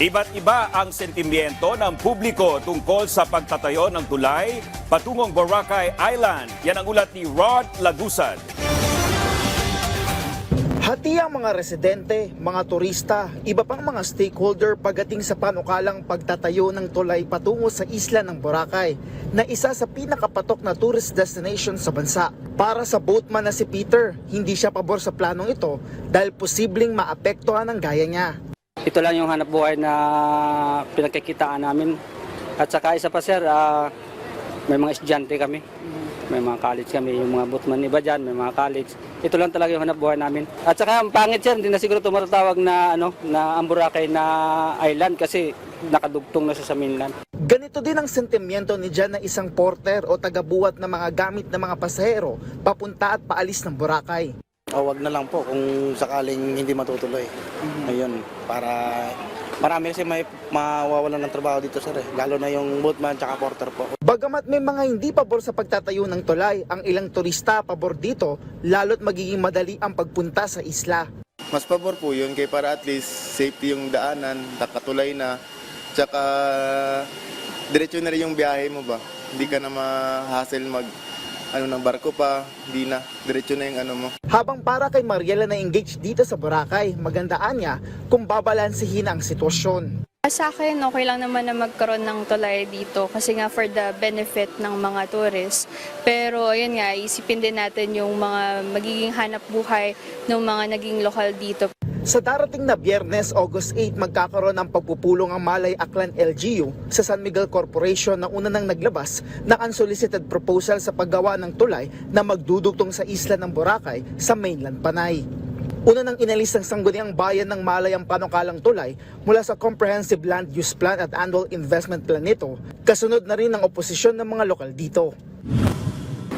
Iba't iba ang sentimiento ng publiko tungkol sa pagtatayo ng tulay patungong Boracay Island. Yan ang ulat ni Rod Lagusad. Hati ang mga residente, mga turista, iba pang mga stakeholder pagdating sa panukalang pagtatayo ng tulay patungo sa isla ng Boracay na isa sa pinakapatok na tourist destination sa bansa. Para sa boatman na si Peter, hindi siya pabor sa planong ito dahil posibleng maapektuhan ang gaya niya. Ito lang yung hanap buhay na pinagkikitaan namin. At saka isa pa sir, may mga estudyante kami. May mga college kami, yung mga boatman iba dyan, may mga college. Ito lang talaga yung hanap buhay namin. At saka ang pangit sir, hindi na siguro tumatawag na, na ang Boracay na island kasi nakadugtong na siya sa mainland. Ganito din ang sentimiento ni Jan na isang porter o tagabuhat ng mga gamit ng mga pasahero papunta at paalis ng Boracay. Wag na lang po kung sakaling hindi matutuloy. Ayun, para marami kasi may mawawalan ng trabaho dito sir lalo na yung boatman tsaka porter po. Bagamat may mga hindi pabor sa pagtatayo ng tulay, ang ilang turista pabor dito, lalo't magiging madali ang pagpunta sa isla. Mas pabor po yun kay para at least safety yung daanan, nakatulay na, tsaka diretso na rin yung biyahe mo ba. Hindi ka na ma-hassle ng barko pa, hindi na, diretso na yung mo. Habang para kay Mariela na engaged dito sa Boracay, magandaan niya kung babalansihin ang sitwasyon. Sa akin, okay lang naman na magkaroon ng tulay dito kasi nga for the benefit ng mga tourists. Pero ayun nga, isipin din natin yung mga magiging hanap buhay ng mga naging lokal dito. Sa darating na Biyernes, August 8, magkakaroon ng pagpupulong ang Malay Aklan LGU sa San Miguel Corporation na una nang naglabas ng unsolicited proposal sa paggawa ng tulay na magdudugtong sa isla ng Boracay sa mainland Panay. Una nang inalis ng sangguniang bayan ng Malay ang panukalang tulay mula sa Comprehensive Land Use Plan at Annual Investment Plan nito, kasunod na rin ng oposisyon ng mga lokal dito.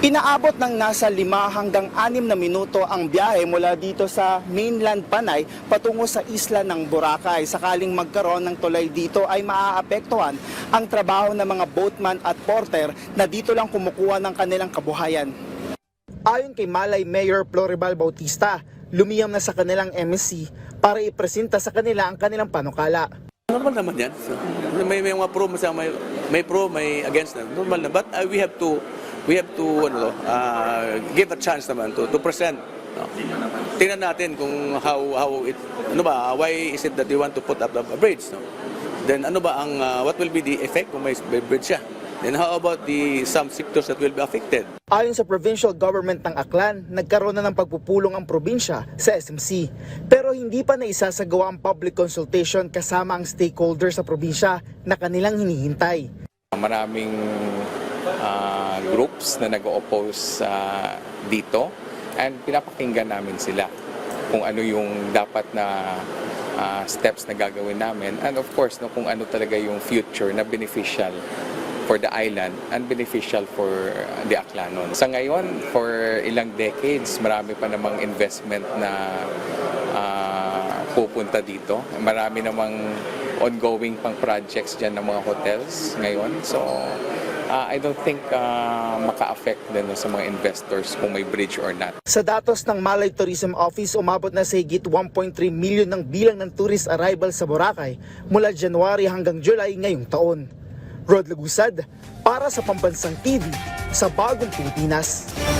Inaabot ng nasa 5 hanggang 6 na minuto ang biyahe mula dito sa mainland Panay patungo sa isla ng Boracay. Sakaling magkaroon ng tulay dito ay maaapektuhan ang trabaho ng mga boatman at porter na dito lang kumukuha ng kanilang kabuhayan. Ayon kay Malay Mayor Floribal Bautista, lumiyam na sa kanilang MSC para ipresenta sa kanila ang kanilang panukala. Normal naman yan. So, may mga pro, may pro, may against na. Normal na. But we have to give a chance naman to present. No? Tingnan natin kung how it, why is it that they want to put up a bridge? No? Then what will be the effect kung may bridge siya? Then how about some sectors that will be affected? Ayon sa provincial government ng Aklan, nagkaroon na ng pagpupulong ang probinsya sa SMC. Pero hindi pa naisasagawa ang public consultation kasama ang stakeholder sa probinsya na kanilang hinihintay. Maraming groups na nag-oppose dito and pinapakinggan namin sila kung ano yung dapat na steps na gagawin namin and of course kung ano talaga yung future na beneficial for the island and beneficial for the Aklanon. Sa ngayon, for ilang decades, marami pa namang investment na pupunta dito. Marami namang ongoing pang projects dyan ng mga hotels ngayon. So, I don't think maka-affect din sa mga investors kung may bridge or not. Sa datos ng Malay Tourism Office, umabot na sa higit 1.3 million ng bilang ng tourist arrival sa Boracay mula January hanggang July ngayong taon. Rod Lagusad para sa Pambansang TV sa Bagong Pilipinas.